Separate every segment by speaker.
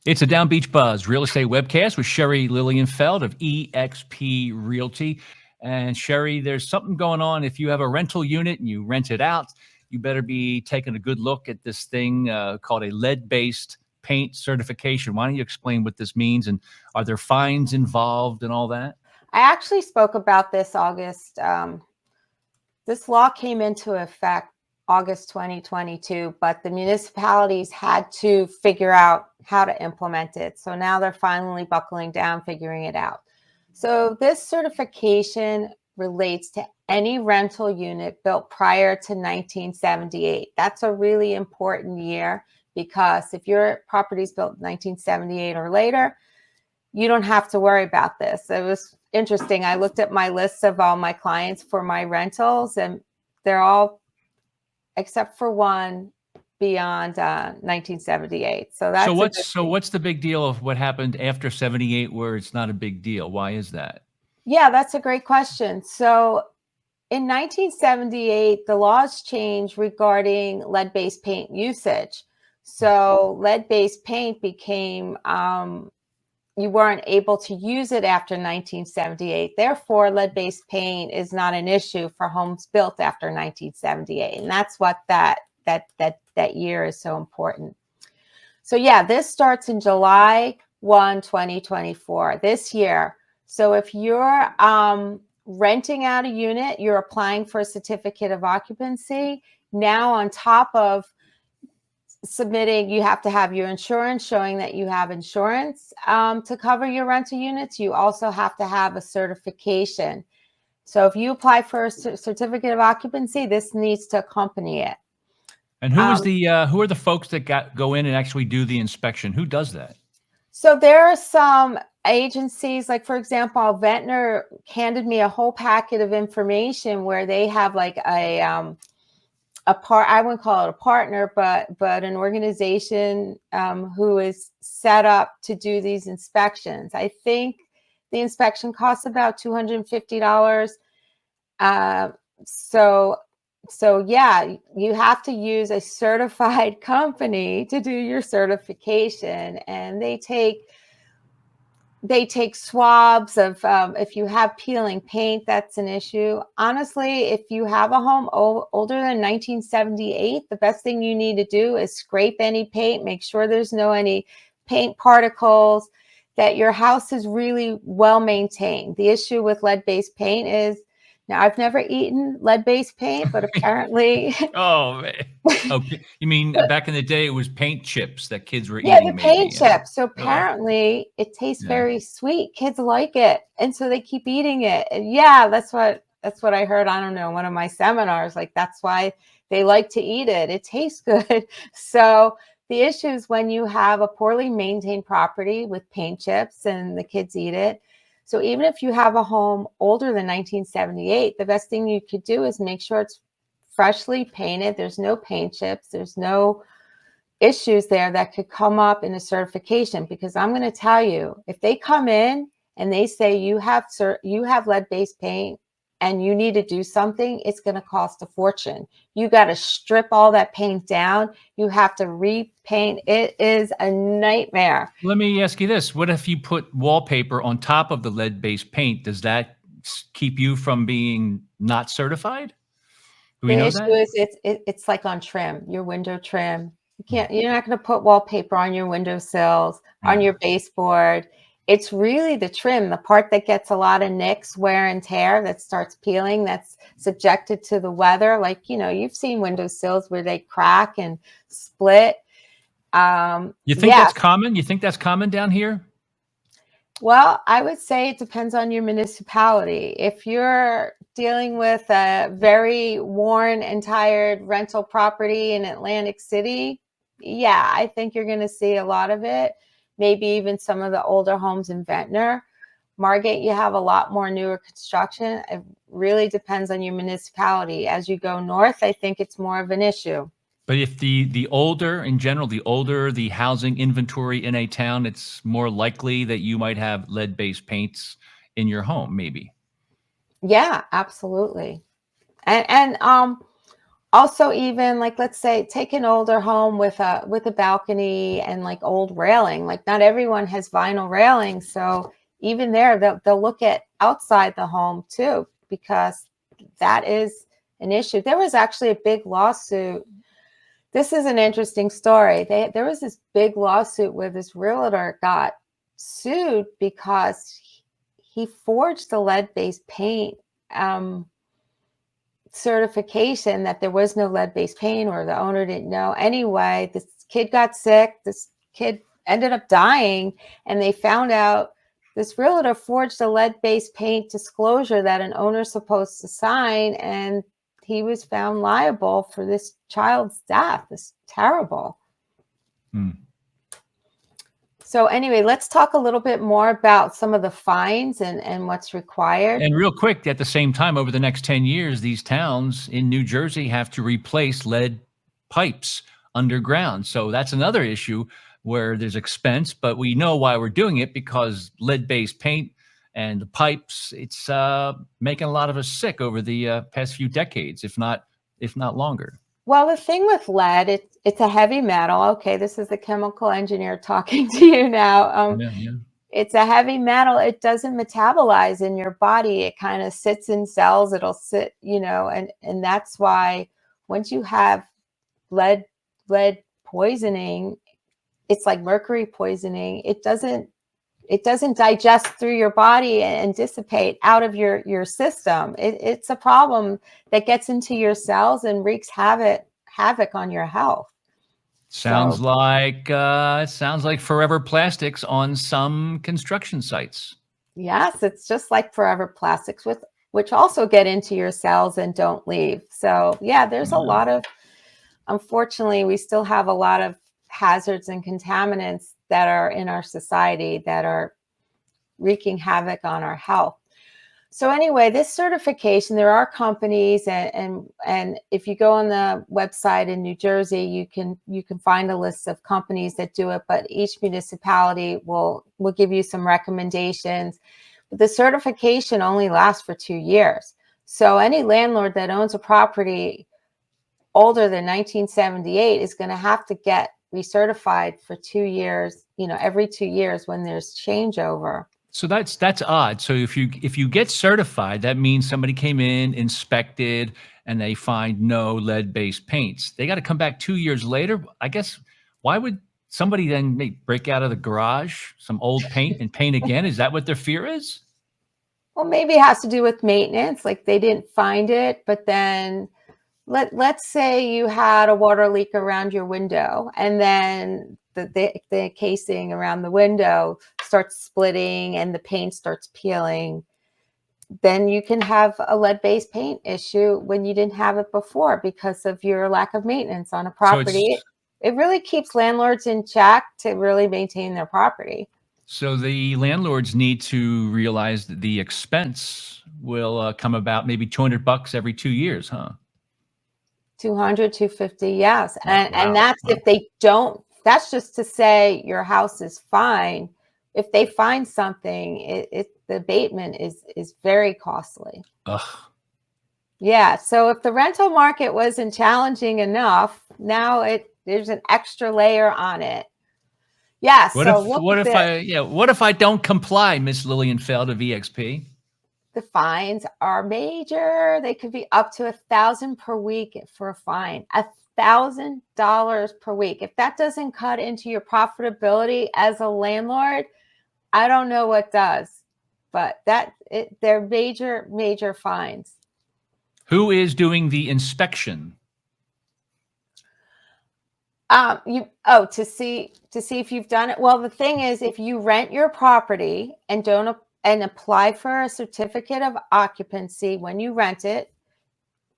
Speaker 1: It's a Down Beach Buzz real estate webcast with Sherry Lilienfeld of eXp Realty. And Sherry, there's something going on. If you have a rental unit and you rent it out, you better be taking a good look at this thing called a lead-based paint certification. Why don't you explain what this means, and are there fines involved and all that?
Speaker 2: I actually spoke about this August. This law came into effect August 2022, but the municipalities had to figure out how to implement it. So now they're finally buckling down, figuring it out. So this certification relates to any rental unit built prior to 1978. That's a really important year, because if your property is built in 1978 or later, you don't have to worry about this. It was interesting. I looked at my list of all my clients for my rentals, and they're all, except for one, beyond 1978. So that's
Speaker 1: what's the big deal of what happened after 78 where it's not a big deal? Why is that?
Speaker 2: Yeah, that's a great question. So in 1978, the laws changed regarding lead-based paint usage. So lead-based paint became, you weren't able to use it after 1978. Therefore, lead-based paint is not an issue for homes built after 1978. And that's what that year is so important. So yeah, this starts in July 1, 2024, this year. So if you're renting out a unit, you're applying for a certificate of occupancy. Now, on top of submitting, you have to have your insurance showing that you have insurance to cover your rental units. You also have to have a certification. So if you apply for a certificate of occupancy, this needs to accompany it.
Speaker 1: And who are the folks that go in and actually do the inspection? Who does that?
Speaker 2: So there are some agencies, like for example, Ventnor handed me a whole packet of information where they have like I wouldn't call it a partner, but an organization who is set up to do these inspections. I think the inspection costs about $250. So yeah, you have to use a certified company to do your certification, and they take swabs of, if you have peeling paint, that's an issue. Honestly, if you have a home older than 1978, the best thing you need to do is scrape any paint, make sure there's any paint particles, that your house is really well maintained. The issue with lead-based paint is, now I've never eaten lead-based paint, but apparently.
Speaker 1: Oh, man. Okay. You mean back in the day, it was paint chips that kids were eating?
Speaker 2: Yeah, the paint chips. So apparently it tastes very sweet. Kids like it, and so they keep eating it. And yeah, that's what I heard. I don't know, one of my seminars. Like, that's why they like to eat it. It tastes good. So the issue is when you have a poorly maintained property with paint chips and the kids eat it. So even if you have a home older than 1978, the best thing you could do is make sure it's freshly painted. There's no paint chips. There's no issues there that could come up in a certification, because I'm going to tell you, if they come in and they say you have lead-based paint and you need to do something, it's going to cost a fortune. You got to strip all that paint down. You have to repaint. It is a nightmare.
Speaker 1: Let me ask you this. What if you put wallpaper on top of the lead-based paint? Does that keep you from being not certified? Do we know that?
Speaker 2: The issue is it's like on trim, your window trim. You're not going to put wallpaper on your windowsills, on your baseboard. It's really the trim, the part that gets a lot of nicks, wear and tear, that starts peeling, that's subjected to the weather. Like, you've seen windowsills where they crack and split.
Speaker 1: You think that's common? You think that's common down here?
Speaker 2: Well, I would say it depends on your municipality. If you're dealing with a very worn and tired rental property in Atlantic City, yeah, I think you're going to see a lot of it. Maybe even some of the older homes in Ventnor. Margate, you have a lot more newer construction. It really depends on your municipality. As you go north, I think it's more of an issue.
Speaker 1: But if the older, in general, the older the housing inventory in a town, it's more likely that you might have lead-based paints in your home, maybe.
Speaker 2: Yeah, absolutely. And Also, even like, let's say, take an older home with a balcony and like old railing. Like, not everyone has vinyl railing, so even there, they'll look at outside the home too, because that is an issue. There was actually a big lawsuit. This is an interesting story. There was this big lawsuit where this realtor got sued because he forged the lead-based paint certification that there was no lead-based paint, or the owner didn't know. Anyway, this kid got sick. This kid ended up dying, and they found out this realtor forged a lead-based paint disclosure that an owner's supposed to sign, and he was found liable for this child's death. It's terrible.
Speaker 1: Hmm.
Speaker 2: So anyway, let's talk a little bit more about some of the fines and what's required.
Speaker 1: And real quick, at the same time, over the next 10 years, these towns in New Jersey have to replace lead pipes underground. So that's another issue where there's expense, but we know why we're doing it, because lead-based paint and the pipes, it's making a lot of us sick over the past few decades, if not longer.
Speaker 2: Well, the thing with lead, it's a heavy metal. Okay, this is the chemical engineer talking to you now.
Speaker 1: Yeah.
Speaker 2: It's a heavy metal. It doesn't metabolize in your body. It kind of sits in cells. It'll sit, and that's why once you have lead poisoning, it's like mercury poisoning. It doesn't digest through your body and dissipate out of your system. It's a problem that gets into your cells and wreaks havoc on your health.
Speaker 1: Sounds like forever plastics on some construction sites.
Speaker 2: Yes, it's just like forever plastics, which also get into your cells and don't leave. So yeah, there's a lot of, unfortunately, we still have a lot of hazards and contaminants that are in our society that are wreaking havoc on our health. So anyway, this certification, there are companies, and if you go on the website in New Jersey, you can find a list of companies that do it, but each municipality will give you some recommendations. But the certification only lasts for 2 years. So any landlord that owns a property older than 1978 is going to have to get recertified for 2 years, every 2 years when there's changeover.
Speaker 1: So that's odd. So if you get certified, that means somebody came in, inspected, and they find no lead-based paints. They got to come back 2 years later. I guess, why would somebody then break out of the garage some old paint and paint again? Is that what their fear is?
Speaker 2: Well, maybe it has to do with maintenance. Like, they didn't find it, but then let's say you had a water leak around your window, and then the casing around the window starts splitting and the paint starts peeling. Then you can have a lead-based paint issue when you didn't have it before because of your lack of maintenance on a property.
Speaker 1: So
Speaker 2: it really keeps landlords in check to really maintain their property.
Speaker 1: So the landlords need to realize that the expense will come about maybe $200 every 2 years, huh?
Speaker 2: 200, 250, yes. And
Speaker 1: Wow.
Speaker 2: that's if they don't, that's just to say your house is fine. If they find something, the abatement is very costly.
Speaker 1: Ugh.
Speaker 2: Yeah. So if the rental market wasn't challenging enough, now there's an extra layer on it. Yeah.
Speaker 1: What if I don't comply, Miss Lilienfeld of EXP?
Speaker 2: The fines are major. They could be up to $1,000 per week for a fine. $1,000 per week. If that doesn't cut into your profitability as a landlord, I don't know what does. But they're major fines.
Speaker 1: Who is doing the inspection?
Speaker 2: To see if you've done it. Well, the thing is, if you rent your property and don't apply for a certificate of occupancy when you rent it,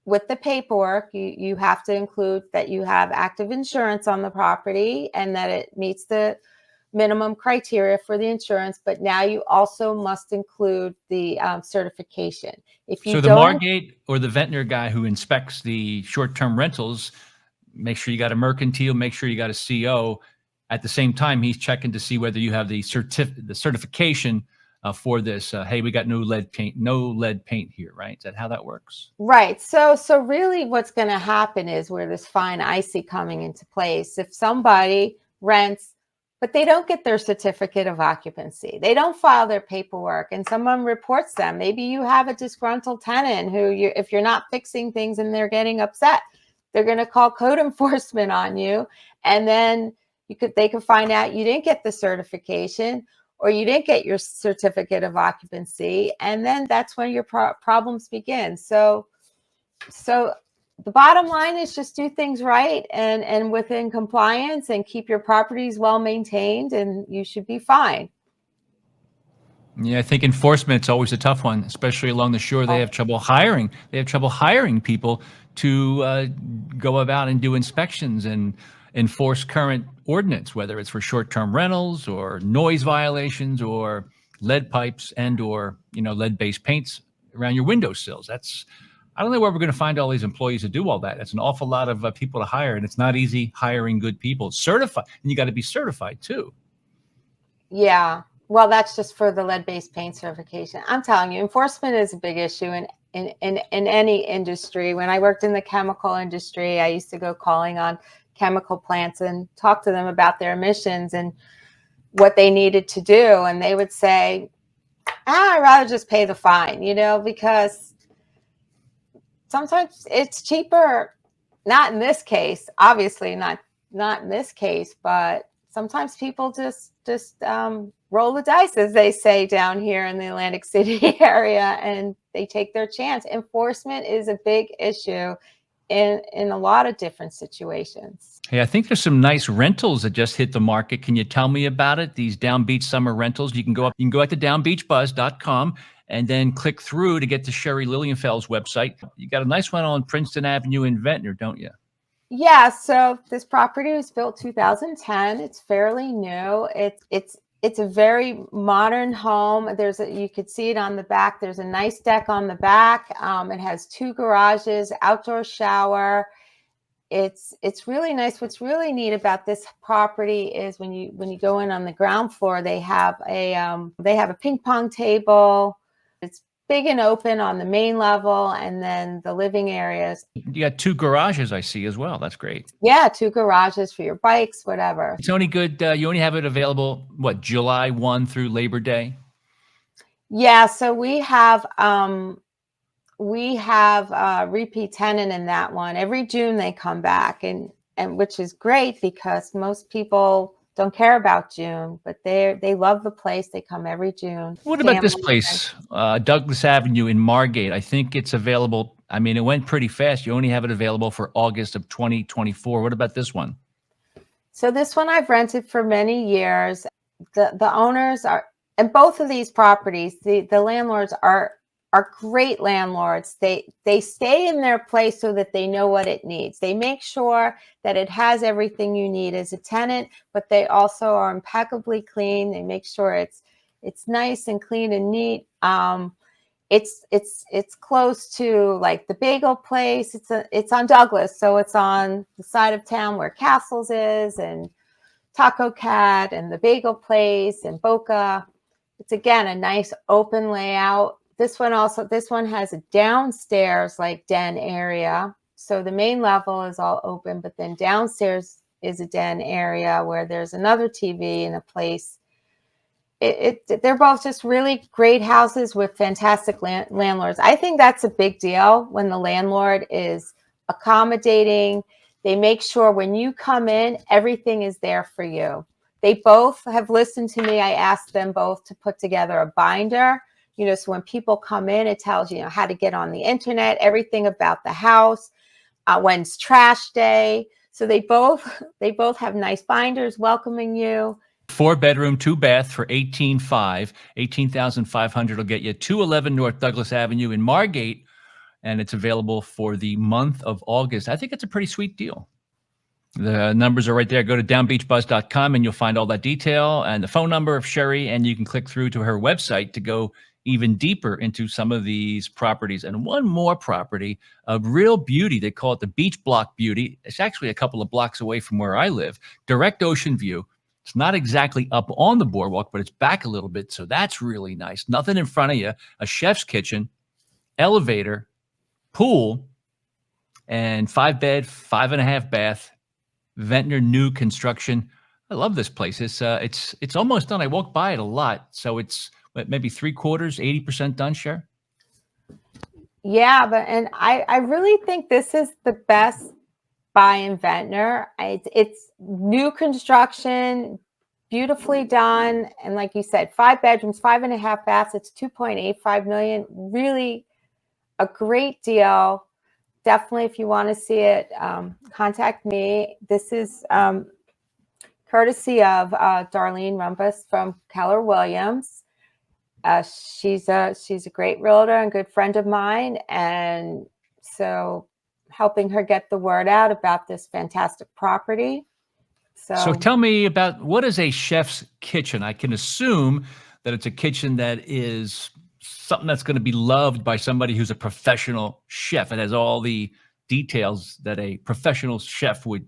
Speaker 2: with the paperwork, you have to include that you have active insurance on the property and that it meets the minimum criteria for the insurance. But now you also must include the certification. If you
Speaker 1: So the Margate or the Ventnor guy who inspects the short-term rentals, make sure you got a mercantile, make sure you got a CO. At the same time, he's checking to see whether you have the certification for this. Hey, we got no lead paint here, right? Is that how that works?
Speaker 2: Right. So really what's going to happen is where this fine I see coming into place. If somebody rents, but they don't get their certificate of occupancy, they don't file their paperwork, and someone reports them. Maybe you have a disgruntled tenant who, if you're not fixing things and they're getting upset, they're going to call code enforcement on you. And then they could find out you didn't get the certification, or you didn't get your certificate of occupancy, and then that's when your problems begin. So the bottom line is just do things right and within compliance, and keep your properties well maintained, and you should be fine.
Speaker 1: Yeah, I think enforcement's always a tough one, especially along the shore. They have trouble hiring. They have trouble hiring people to go about and do inspections and enforce current ordinance, whether it's for short-term rentals or noise violations or lead pipes or lead-based paints around your windowsills. I don't know where we're going to find all these employees to do all that. That's an awful lot of people to hire, and it's not easy hiring good people. Certified, and you got to be certified too.
Speaker 2: Yeah, well, that's just for the lead-based paint certification. I'm telling you, enforcement is a big issue in any industry. When I worked in the chemical industry, I used to go calling on chemical plants and talk to them about their emissions and what they needed to do. And they would say, I'd rather just pay the fine, because sometimes it's cheaper. Not in this case, obviously not in this case, but sometimes people just roll the dice, as they say down here in the Atlantic City area, and they take their chance. Enforcement is a big issue in a lot of different situations.
Speaker 1: Hey, I think there's some nice rentals that just hit the market. Can you tell me about it? These Down Beach summer rentals. You can go out to downbeachbuzz.com and then click through to get to Sherry Lilienfeld's website. You got a nice one on Princeton Avenue in Ventnor, don't you?
Speaker 2: Yeah. So this property was built 2010. It's fairly new. It's a very modern home. You could see it on the back. There's a nice deck on the back. It has 2 garages, outdoor shower. It's really nice. What's really neat about this property is when you go in on the ground floor, they have a ping pong table. It's big and open on the main level, and then the living areas.
Speaker 1: You got 2 garages, I see, as well. That's great.
Speaker 2: Yeah, 2 garages for your bikes, whatever.
Speaker 1: It's only good. You only have it available, July 1 through Labor Day?
Speaker 2: Yeah, so we have a repeat tenant in that one. Every June they come back, and which is great because most people don't care about June, but they love the place. They come every June.
Speaker 1: What about this place, Douglas Avenue in Margate? I think it's available. I mean, it went pretty fast. You only have it available for August of 2024. What about this one?
Speaker 2: So this one I've rented for many years. The owners are, and both of these properties, the landlords are great landlords. They stay in their place so that they know what it needs. They make sure that it has everything you need as a tenant, but they also are impeccably clean. They make sure it's nice and clean and neat. It's close to like the bagel place. It's on Douglas, so it's on the side of town where Castles is, and Taco Cat, and the bagel place, and Boca. It's again a nice open layout. This one has a downstairs like den area. So the main level is all open, but then downstairs is a den area where there's another TV and a place. They're both just really great houses with fantastic landlords. I think that's a big deal when the landlord is accommodating. They make sure when you come in, everything is there for you. They both have listened to me. I asked them both to put together a binder. So when people come in, it tells you how to get on the internet, everything about the house, when's trash day. So they both have nice binders welcoming you.
Speaker 1: 4-bedroom, 2-bath for $18,500 will get you 211 North Douglas Avenue in Margate, and it's available for the month of August. I think it's a pretty sweet deal. The numbers are right there. Go to downbeachbuzz.com and you'll find all that detail and the phone number of Sherry, and you can click through to her website to go even deeper into some of these properties. And one more property of real beauty. They call it the Beach Block Beauty. It's actually a couple of blocks away from where I live. Direct ocean view. It's not exactly up on the boardwalk, but it's back a little bit. So that's really nice. Nothing in front of you, a chef's kitchen, elevator, pool, and 5-bed, 5.5-bath, Ventnor new construction. I love this place. It's almost done. I walk by it a lot. So it's maybe 3/4, 80% done, Cher?
Speaker 2: Yeah, and I really think this is the best buy in Ventnor. It's new construction, beautifully done, and like you said, 5 bedrooms, 5.5 baths. It's 2.85 million. Really, a great deal. Definitely, if you want to see it, contact me. This is courtesy of Darlene Rumpus from Keller Williams. She's a great realtor and good friend of mine, and so helping her get the word out about this fantastic property.
Speaker 1: So tell me about, what is a chef's kitchen? I can assume that it's a kitchen that is something that's going to be loved by somebody who's a professional chef. It has all the details that a professional chef would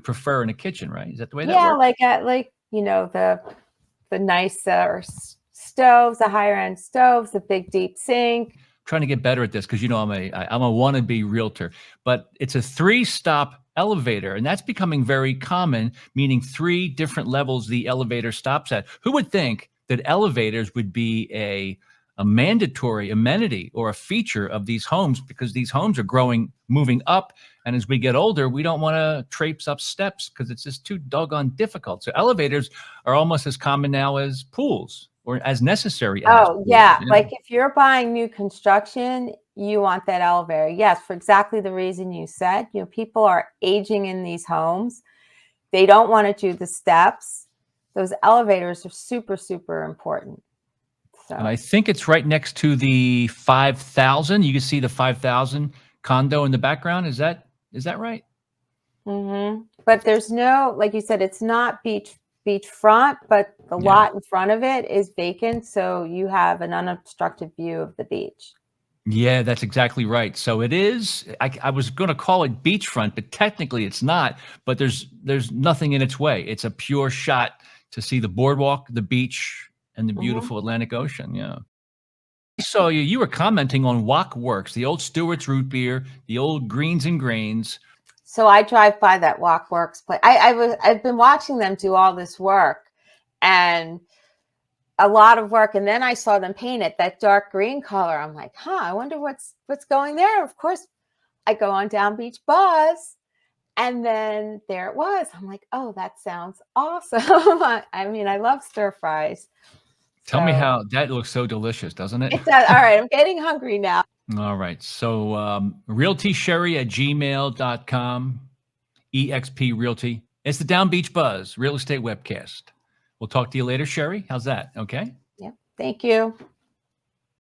Speaker 1: prefer in a kitchen, right? Is that the way that works?
Speaker 2: like the nicer stoves, the higher end stoves, the big deep sink.
Speaker 1: Trying to get better at this because I'm a wannabe realtor, but it's a 3-stop elevator, and that's becoming very common, meaning 3 different levels the elevator stops at. Who would think that elevators would be a mandatory amenity or a feature of these homes, because these homes are moving up, and as we get older, we don't want to traipse up steps because it's just too doggone difficult. So elevators are almost as common now as pools, or as necessary as pools.
Speaker 2: Yeah. Like if you're buying new construction, you want that elevator. Yes, for exactly the reason you said. People are aging in these homes. They don't want to do the steps. Those elevators are super, super important. So.
Speaker 1: And I think it's right next to the 5,000. You can see the 5,000 condo in the background. Is that right?
Speaker 2: Mm-hmm. But there's no, like you said, it's not beachfront, but the lot in front of it is vacant, so you have an unobstructed view of the beach.
Speaker 1: Yeah, that's exactly right. So it is, I was going to call it beachfront, but technically it's not, but there's nothing in its way. It's a pure shot to see the boardwalk, the beach, and the beautiful Atlantic Ocean. Yeah. I saw you were commenting on Wok Works, the old Stewart's root beer, the old Greens and Grains.
Speaker 2: So I drive by that Wok Works place. I've been watching them do all this work, and a lot of work. And then I saw them paint it that dark green color. I'm like, I wonder what's going there. Of course, I go on Down Beach Buzz, and then there it was. I'm like, oh, that sounds awesome. I mean, I love stir fries.
Speaker 1: Tell me how that looks so delicious, doesn't it?
Speaker 2: It does. All right, I'm getting hungry now.
Speaker 1: All right. So realtysherry@gmail.com, EXP Realty. It's the Down Beach Buzz Real Estate Webcast. We'll talk to you later, Sherry. How's that? Okay.
Speaker 2: Yeah. Thank you.